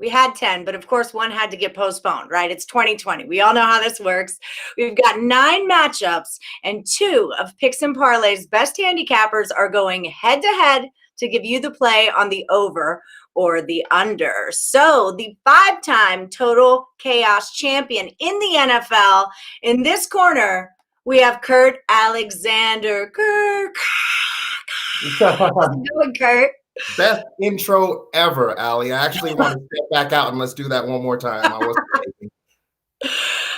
We had 10, but of course one had to get postponed, right? It's 2020. We all know how this works. We've got 9 matchups, and 2 of Picks and Parlays' best handicappers are going head to head to give you the play on the over or the under. So the 5-time total chaos champion in the NFL, in this corner, we have Kurt Alexander. Kurt. How's it going, Kurt? Best intro ever, Ali. I actually want to step back out and let's do that one more time. I wasn't thinking.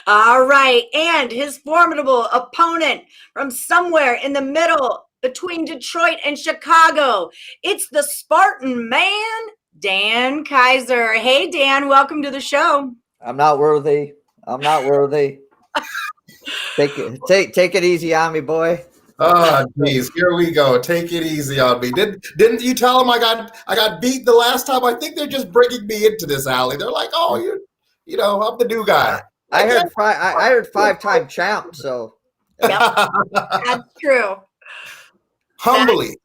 All right. And his formidable opponent from somewhere in the middle between Detroit and Chicago. It's the Spartan man, Dan Kaiser. Hey, Dan, welcome to the show. I'm not worthy. Take it easy on me, boy. Oh, geez, here we go. Take it easy on me. Didn't you tell them I got beat the last time? I think they're just bringing me into this, Ali. They're like, oh, I'm the new guy. I heard 5-time champ. So yep, that's true. Humbly.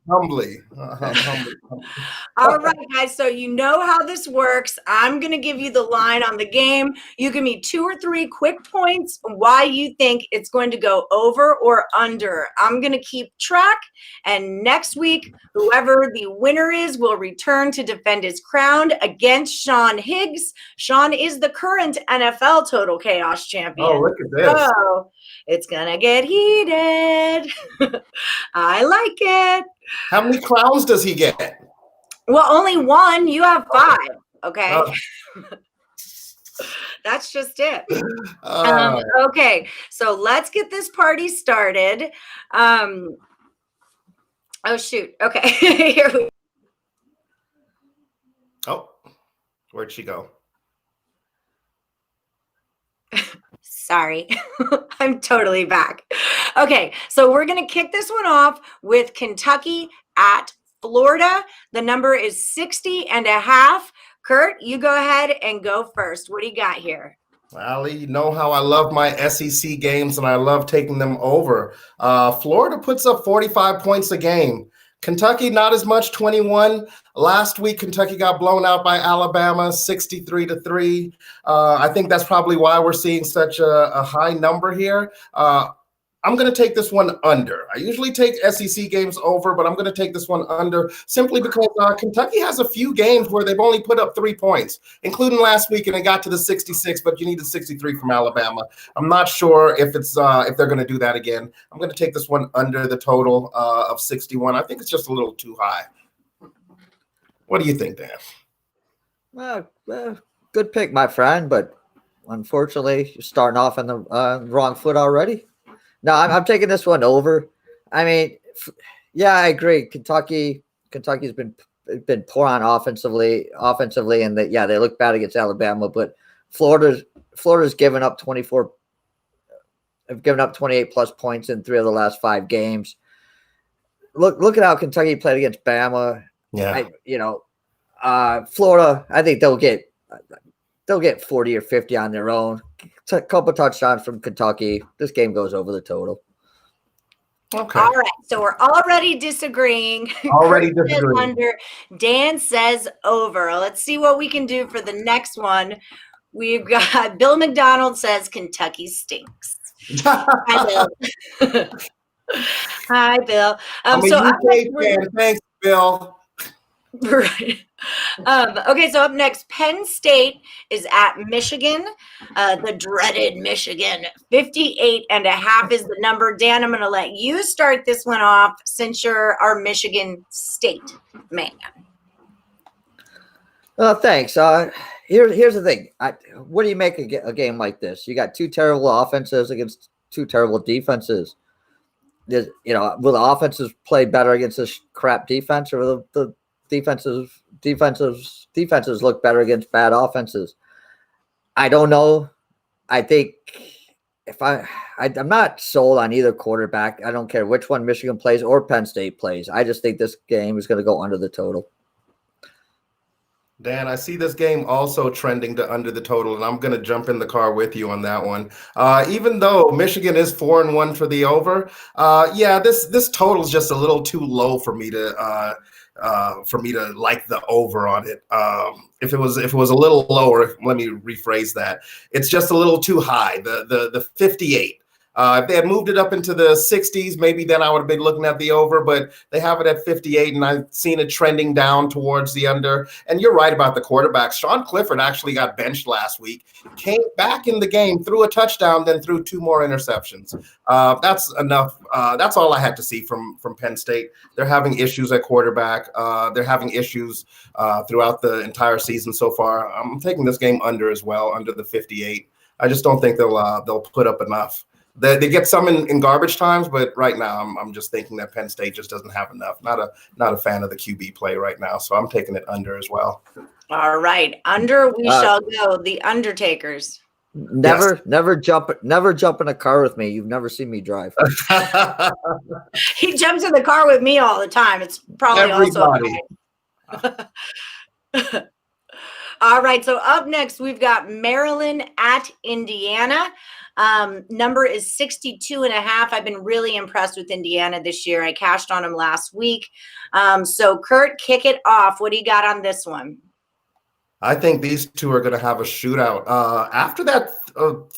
All right, guys. So you know how this works. I'm going to give you the line on the game. You give me 2 or 3 quick points why you think it's going to go over or under. I'm going to keep track. And next week, whoever the winner is will return to defend his crown against Sean Higgs. Sean is the current NFL Total Chaos champion. Oh, look at this. So it's going to get heated. I like it. How many crowns does he get? Well, only 1. You have 5. Okay. That's just it. Okay. So let's get this party started. Oh, shoot. Okay. Here we go. Oh, where'd she go? Sorry. I'm totally back. Okay, so we're going to kick this one off with Kentucky at Florida. The number is 60.5. Kurt, you go ahead and go first. What do you got here? Ali, you know how I love my SEC games and I love taking them over. Florida puts up 45 points a game. Kentucky, not as much, 21. Last week, Kentucky got blown out by Alabama, 63-3. I think that's probably why we're seeing such a high number here. I'm going to take this one under. I usually take SEC games over, but I'm going to take this one under simply because Kentucky has a few games where they've only put up 3 points, including last week, and it got to the 66, but you needed 63 from Alabama. I'm not sure if they're going to do that again. I'm going to take this one under the total of 61. I think it's just a little too high. What do you think, Dan? Well, good pick, my friend, but unfortunately, you're starting off on the wrong foot already. No, I'm taking this one over. I mean, yeah, I agree. Kentucky's been poor on offensively, and they look bad against Alabama. But Florida's given up 24, have given up 28 plus points in 3 of the last 5 games. Look at how Kentucky played against Bama. Yeah, Florida, I think they'll get 40 or 50 on their own. A couple touchdowns from Kentucky. This game goes over the total. Okay. All right. So we're already disagreeing. Under. Dan says over. Let's see what we can do for the next one. We've got Bill McDonald says Kentucky stinks. Hi, Bill. Hi, Bill. Thanks, Bill. Right. Okay, so up next, Penn State is at Michigan, the dreaded Michigan. 58.5 is the number. Dan, I'm going to let you start this one off since you're our Michigan State man. Thanks. Here's the thing. What do you make a game like this? You got 2 terrible offenses against 2 terrible defenses. Will the offenses play better against this crap defense, or will the defenses look better against bad offenses? I don't know. I think if I'm not sold on either quarterback. I don't care which one Michigan plays or Penn State plays. I just think this game is going to go under the total. Dan, I see this game also trending to under the total, and I'm going to jump in the car with you on that one. Even though Michigan is 4-1 for the over, this total is just a little too low for me to for me to like the over on it. If it was a little lower, let me rephrase that. It's just a little too high. The 58. If they had moved it up into the 60s, maybe then I would have been looking at the over, but they have it at 58, and I've seen it trending down towards the under. And you're right about the quarterbacks. Sean Clifford actually got benched last week, came back in the game, threw a touchdown, then threw 2 more interceptions. That's enough. That's all I had to see from Penn State. They're having issues at quarterback. They're having issues throughout the entire season so far. I'm taking this game under as well, under the 58. I just don't think they'll put up enough. They get some in garbage times, but right now I'm just thinking that Penn State just doesn't have enough. Not a fan of the QB play right now, so I'm taking it under as well. All right, under we shall go. The Undertakers. Never jump in a car with me. You've never seen me drive. He jumps in the car with me all the time. It's probably Everybody. also. All right, so up next we've got Maryland at Indiana. Number is 62.5. I've been really impressed with Indiana this year. I cashed on them last week. So Kurt, kick it off. What do you got on this one? I think these two are going to have a shootout. After that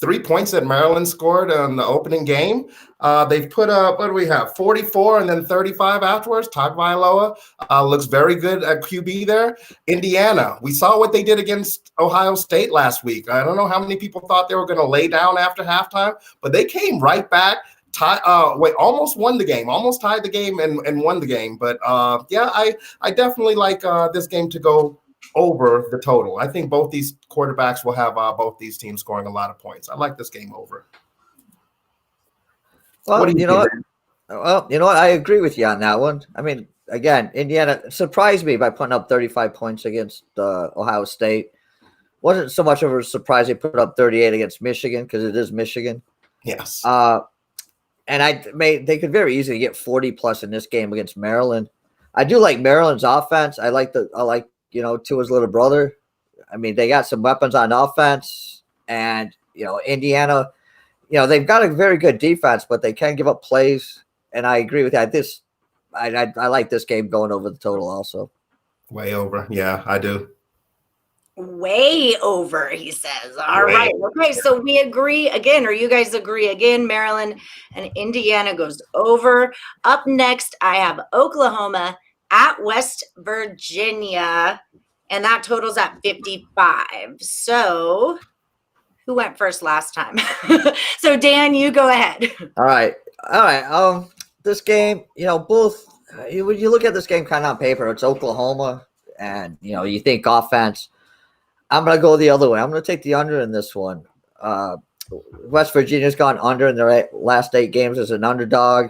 3 points that Maryland scored in the opening game, they've put up, what do we have, 44 and then 35 afterwards. Tagovailoa looks very good at QB there. Indiana, we saw what they did against Ohio State last week. I don't know how many people thought they were going to lay down after halftime, but they came right back. Almost won the game, almost tied the game and won the game. But I definitely like this game to go over the total. I think both these quarterbacks will have both these teams scoring a lot of points. I like this game over. Well, you know what? I agree with you on that one. I mean, again, Indiana surprised me by putting up 35 points against Ohio State. Wasn't so much of a surprise they put up 38 against Michigan because it is Michigan. Yes. And they could very easily get 40 plus in this game against Maryland. I do like Maryland's offense. I like Tua's little brother. I mean, they got some weapons on offense, and Indiana, they've got a very good defense, but they can give up plays. And I agree with that. I like this game going over the total also. Way over. Yeah, I do. Way over, he says. All right. Okay, so we agree again, or you guys agree again. Maryland and Indiana goes over. Up next, I have Oklahoma at West Virginia, and that totals at 55. So who went first last time? So Dan, you go ahead. All right. This game, both when you look at this game kind of on paper, it's Oklahoma, and you think offense. I'm going to go the other way. I'm going to take the under in this one. West Virginia's gone under in their last 8 games as an underdog.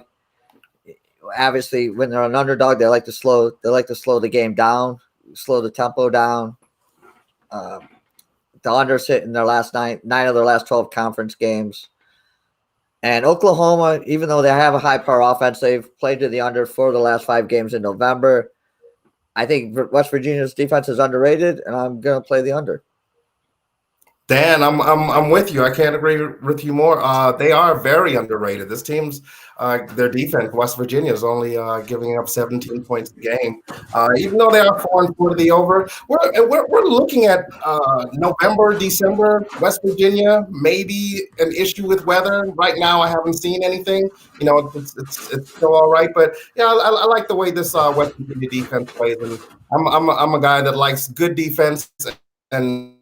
Obviously, when they're an underdog, they like to slow the game down, slow the tempo down. The under's hit in their last 9 of their last 12 conference games. And Oklahoma, even though they have a high-power offense, they've played to the under for the last 5 games in November. I think West Virginia's defense is underrated, and I'm going to play the under. Dan, I'm with you. I can't agree with you more. They are very underrated. This team's their defense, West Virginia, is only giving up 17 points a game. Even though they are 4-4 to the over, we're looking at November, December. West Virginia, maybe an issue with weather. Right now, I haven't seen anything. It's still all right. But yeah, I like the way this West Virginia defense plays. And I'm a guy that likes good defense and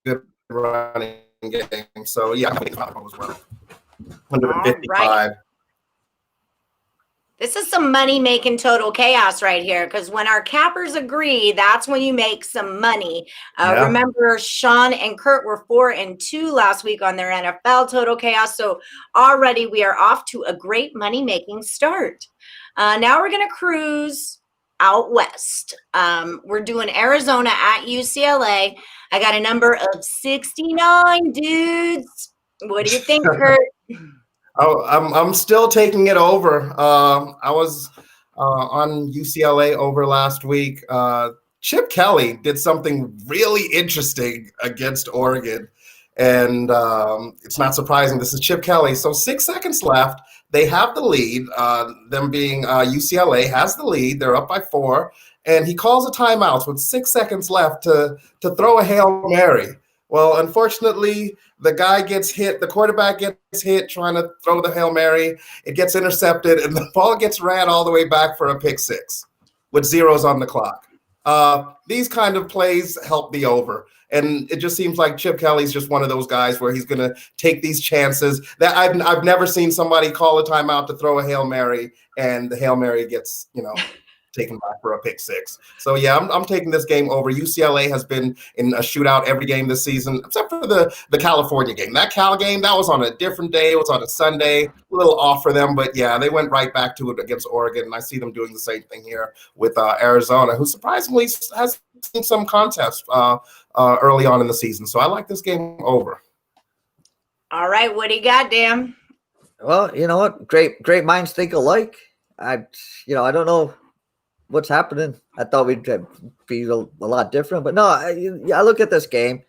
good running game. So yeah, I think as well. Under the 55. Right. This is some money-making total chaos right here, because when our cappers agree, that's when you make some money. Remember, Sean and Kurt were 4-2 last week on their NFL total chaos, so already we are off to a great money-making start. Now we're going to cruise out west. We're doing Arizona at UCLA. I got a number of 69 dudes. What do you think, Kurt? Oh, I'm still taking it over. I was on UCLA over last week. Chip Kelly did something really interesting against Oregon, and it's not surprising. This is Chip Kelly. So 6 seconds left. They have the lead. Them being UCLA has the lead. They're up by 4. and he calls a timeout with 6 seconds left to throw a Hail Mary. Well, unfortunately, the guy gets hit. The quarterback gets hit trying to throw the Hail Mary. It gets intercepted, and the ball gets ran all the way back for a pick six with zeros on the clock. These kind of plays help the over. And it just seems like Chip Kelly's just one of those guys where he's going to take these chances. That I've never seen somebody call a timeout to throw a Hail Mary, and the Hail Mary gets, taken back for a pick six. So yeah, I'm taking this game over. UCLA has been in a shootout every game this season, except for the California game. That Cal game, that was on a different day. It was on a Sunday, a little off for them, but yeah, they went right back to it against Oregon, and I see them doing the same thing here with Arizona, who surprisingly has seen some contests early on in the season. So I like this game over. All right, what do you got, Dan? Well, you know what? Great minds think alike. I don't know what's happening. I thought we'd be a lot different, but no, I look at this game.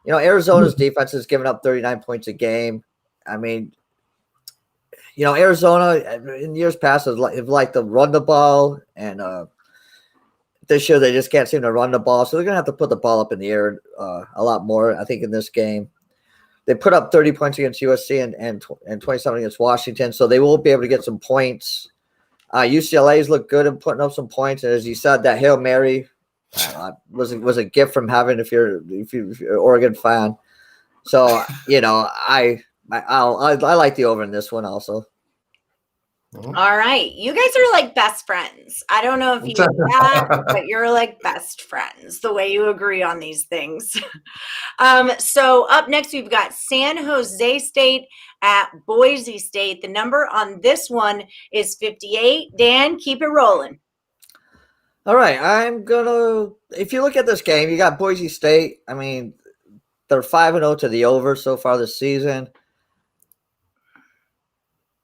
Arizona's defense has given up 39 points a game. I mean, Arizona in years past have liked to run the ball, and this year they just can't seem to run the ball, so they're gonna have to put the ball up in the air a lot more. I think in this game, they put up 30 points against USC and 27 against Washington, so they will be able to get some points. UCLA's looked good in putting up some points, and as you said, that Hail Mary was a gift from heaven if you're an Oregon fan. So I like the over in this one also. All right, you guys are like best friends. I don't know if you know that, but you're like best friends. The way you agree on these things. So up next, we've got San Jose State at Boise State. The number on this one is 58. Dan, keep it rolling. All right, if you look at this game, you got Boise State. I mean, they're 5-0 to the over so far this season.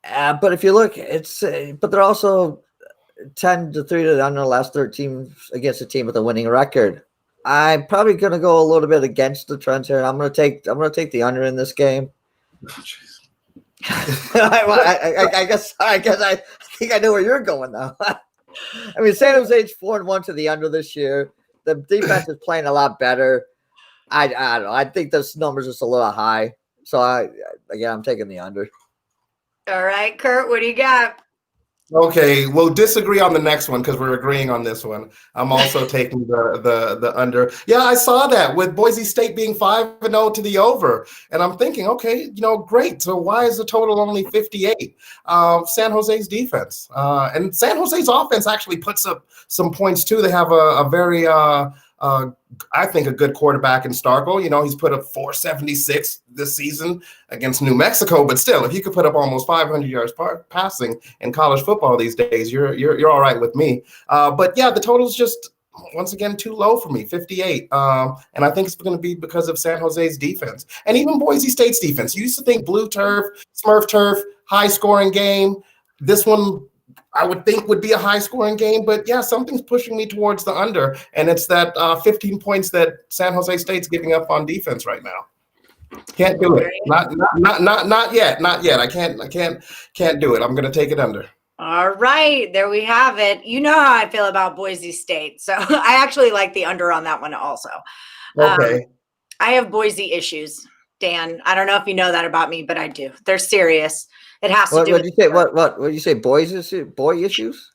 But if you look, but they're also 10-3 to the under the last 13 against a team with a winning record. I'm probably going to go a little bit against the trends here, and I'm going to take the under in this game. I guess I think I know where you're going now. I mean, San Jose's 4-1 to the under this year. The defense is playing a lot better. I don't know. I think this number's just a little high. So I'm taking the under. All right, Kurt, what do you got? Okay, we'll disagree on the next one because we're agreeing on this one. I'm also taking the under. Yeah, I saw that with Boise State being 5-0 to the over, and I'm thinking, okay, great. So why is the total only 58? San Jose's defense and San Jose's offense actually puts up some points too. They have a very I think a good quarterback in Starkville. He's put up 476 this season against New Mexico, but still, if you could put up almost 500 yards passing in college football these days, you're all right with me. But yeah, the total's just once again too low for me, 58. And I think it's going to be because of San Jose's defense and even Boise State's defense. You used to think blue turf, Smurf turf, high scoring game. This one, I would think would be a high-scoring game, but yeah, something's pushing me towards the under, and it's that 15 points that San Jose State's giving up on defense right now. Can't do it. Not yet. Not yet. I can't do it. I'm going to take it under. All right, there we have it. You know how I feel about Boise State, so I actually like the under on that one also. Okay. I have Boise issues, Dan. I don't know if you know that about me, but I do. They're serious. It has to do. What did you say? What did you say? Boy issues?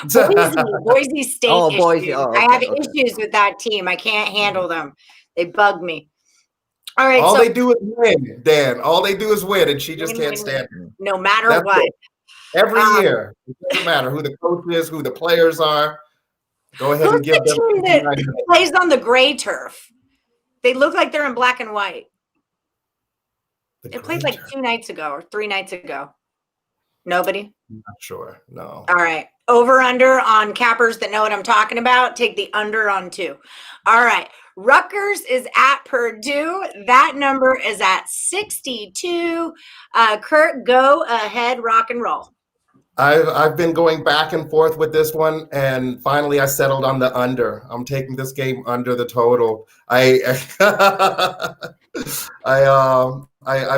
Boise State. Oh, issues. Boise. Oh, okay, I have issues with that team. I can't handle them. They bug me. All right. All they do is win, Dan. All they do is win, and she just can't stand it. No matter what. It. Every year, it doesn't matter who the coach is, who the players are. Go ahead and give them. Who's the team that plays on the gray turf? They look like they're in black and white. It played like 2 nights ago or 3 nights ago. Nobody? Not sure. No. All right. Over under on cappers that know what I'm talking about. Take the under on 2. All right. Rutgers is at Purdue. That number is at 62. Kurt, go ahead, rock and roll. I've been going back and forth with this one, and finally I settled on the under. I'm taking this game under the total. I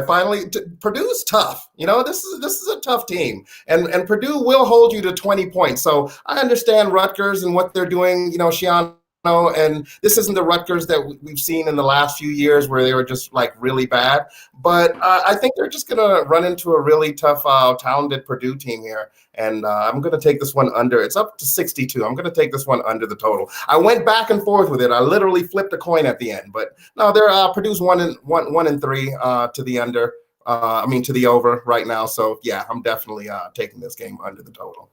finally Purdue's tough. This is a tough team, and Purdue will hold you to 20 points. So I understand Rutgers and what they're doing. Shiano. And this isn't the Rutgers that we've seen in the last few years where they were just like really bad. But I think they're just going to run into a really tough, talented Purdue team here. And I'm going to take this one under. It's up to 62. I'm going to take this one under the total. I went back and forth with it. I literally flipped a coin at the end. But no, they're Purdue's 1-3 to the under. To the over right now. So yeah, I'm definitely taking this game under the total.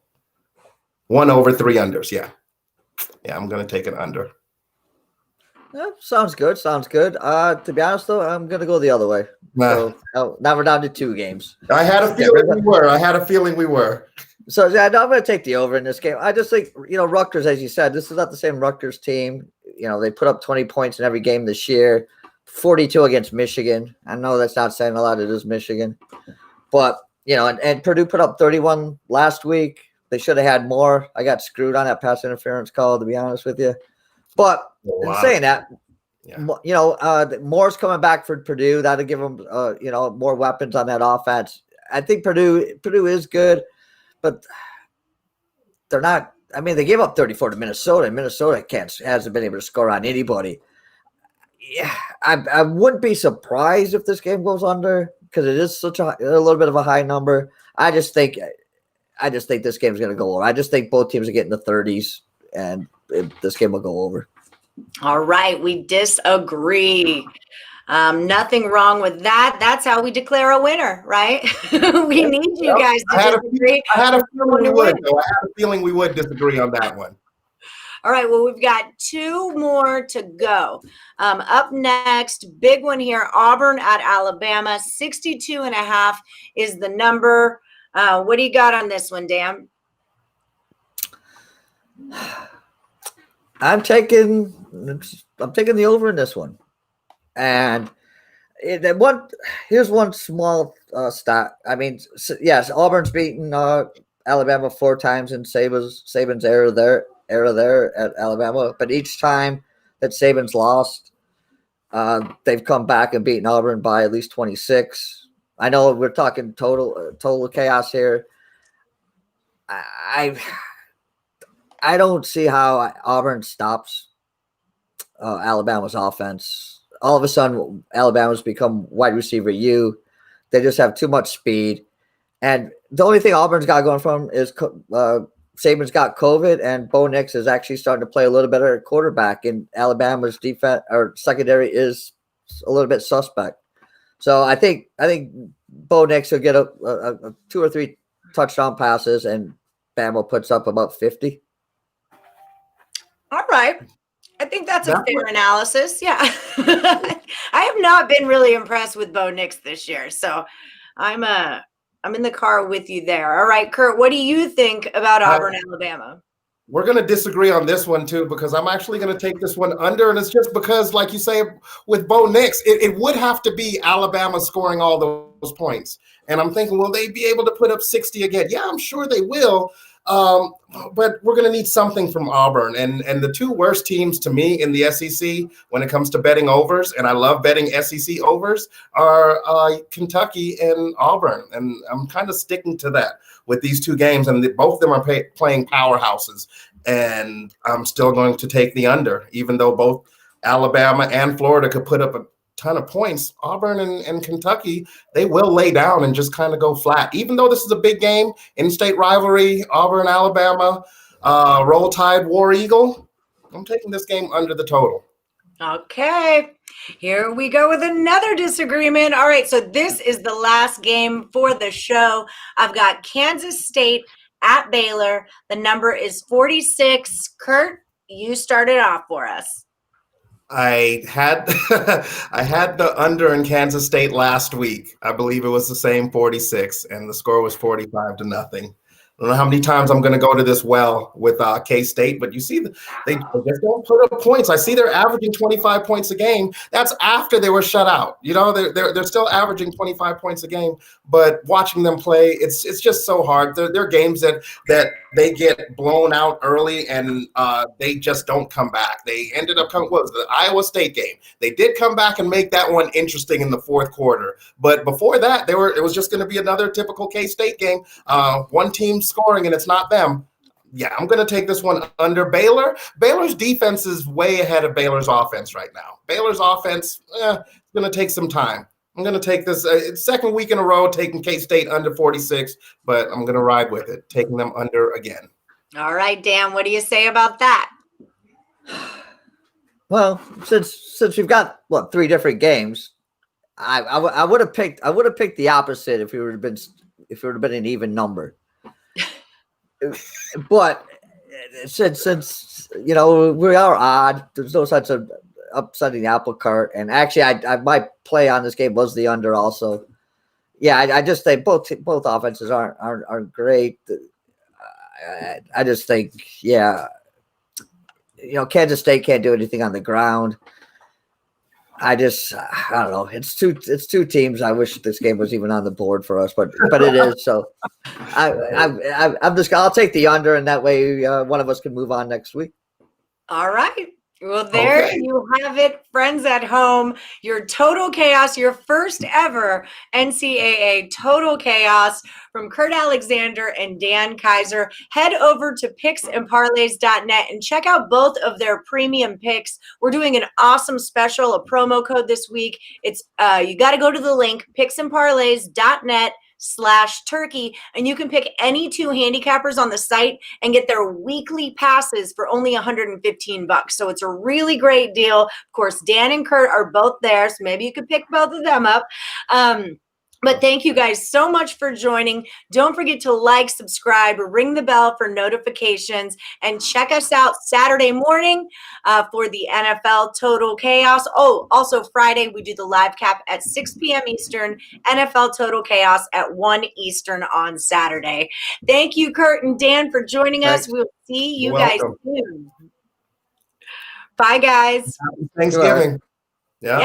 1 over 3 unders. Yeah. Yeah, I'm going to take it under. Yeah, sounds good. To be honest, though, I'm going to go the other way. So now we're down to 2 games. I had a feeling we were. So, yeah, no, I'm going to take the over in this game. I just think, Rutgers, as you said, this is not the same Rutgers team. They put up 20 points in every game this year, 42 against Michigan. I know that's not saying a lot. It is Michigan. But, and Purdue put up 31 last week. They should have had more. I got screwed on that pass interference call, to be honest with you. But in saying that, Moore's coming back for Purdue. That'll give them, more weapons on that offense. I think Purdue is good, but they're not. I mean, they gave up 34 to Minnesota, and Minnesota hasn't been able to score on anybody. Yeah, I wouldn't be surprised if this game goes under because it is such a little bit of a high number. I just think this game's going to go over. I just think both teams are getting the 30s, and this game will go over. All right. We disagree. Nothing wrong with that. That's how we declare a winner, right? We need you guys to disagree. I had a feeling we would disagree on that one. All right. Well, we've got 2 more to go. Up next, big one here, Auburn at Alabama. 62.5 is the number. What do you got on this one, Dan? I'm taking the over in this one, and here's one small stat. I mean, yes, Auburn's beaten Alabama 4 times in Saban's era there at Alabama, but each time that Saban's lost, they've come back and beaten Auburn by at least 26. I know we're talking total chaos here. I don't see how Auburn stops Alabama's offense. All of a sudden, Alabama's become wide receiver U. They just have too much speed. And the only thing Auburn's got going for them is Saban's got COVID, and Bo Nix is actually starting to play a little better at quarterback. And Alabama's defense or secondary is a little bit suspect. So I think Bo Nix will get a 2 or 3 touchdown passes, and Bama puts up about 50. All right. I think that's a fair analysis. Yeah. I have not been really impressed with Bo Nix this year. So I'm in the car with you there. All right, Kurt, what do you think about Auburn, Alabama? We're going to disagree on this one, too, because I'm actually going to take this one under. And it's just because, like you say, with Bo Nix, it would have to be Alabama scoring all those points. And I'm thinking, will they be able to put up 60 again? Yeah, I'm sure they will. But we're going to need something from Auburn. And the 2 worst teams to me in the SEC when it comes to betting overs, and I love betting SEC overs, are Kentucky and Auburn. And I'm kind of sticking to that with these 2 games. And both of them are playing powerhouses. And I'm still going to take the under, even though both Alabama and Florida could put up a ton of points. Auburn and Kentucky, they will lay down and just kind of go flat. Even though this is a big game, in-state rivalry, Auburn, Alabama, Roll Tide, War Eagle, I'm taking this game under the total. Okay, here we go with another disagreement. All right, so this is the last game for the show. I've got Kansas State at Baylor. The number is 46. Kurt, you started off for us. I had the under in Kansas State last week. I believe it was the same 46, and the score was 45-0. I don't know how many times I'm going to go to this well with K-State, but you see, they just don't put up points. I see they're averaging 25 points a game. That's after they were shut out. You know, they're still averaging 25 points a game, but watching them play, it's just so hard. They're games that they get blown out early and they just don't come back. They ended up coming. What was the Iowa State game? They did come back and make that one interesting in the fourth quarter, but before that, it was just going to be another typical K-State game. One team scoring and it's not them. Yeah, I'm going to take this one under Baylor. Baylor's defense is way ahead of Baylor's offense right now. Baylor's offense is going to take some time. I'm going to take this second week in a row, taking K-State under 46, but I'm going to ride with it, taking them under again. All right, Dan, what do you say about that? Well, since we've got 3 different games, I would have picked the opposite if it would have been an even number. But since we are odd, there's no sense of upsetting the apple cart. And actually, I my play on this game was the under also. Yeah, I just think both offenses aren't great. I just think, Kansas State can't do anything on the ground. I don't know. It's two teams. I wish this game was even on the board for us, but it is. So I'll take the under, and that way one of us can move on next week. All right. Well, there you have it, friends at home. Your Total Chaos, your first ever NCAA Total Chaos from Kurt Alexander and Dan Kaiser. Head over to picksandparlays.net and check out both of their premium picks. We're doing an awesome special, a promo code this week. It's you got to go to the link, picksandparlays.net/turkey, and you can pick any 2 handicappers on the site and get their weekly passes for only $115. So it's a really great deal. Of course, Dan and Kurt are both there, so maybe you could pick both of them up. But thank you guys so much for joining. Don't forget to like, subscribe, ring the bell for notifications, and check us out Saturday morning for the NFL Total Chaos. Oh, also Friday, we do the live cap at 6 p.m. Eastern, NFL Total Chaos at 1 Eastern on Saturday. Thank you, Kurt and Dan, for joining us. We'll see you guys soon. Bye, guys. Happy Thanksgiving. Yeah.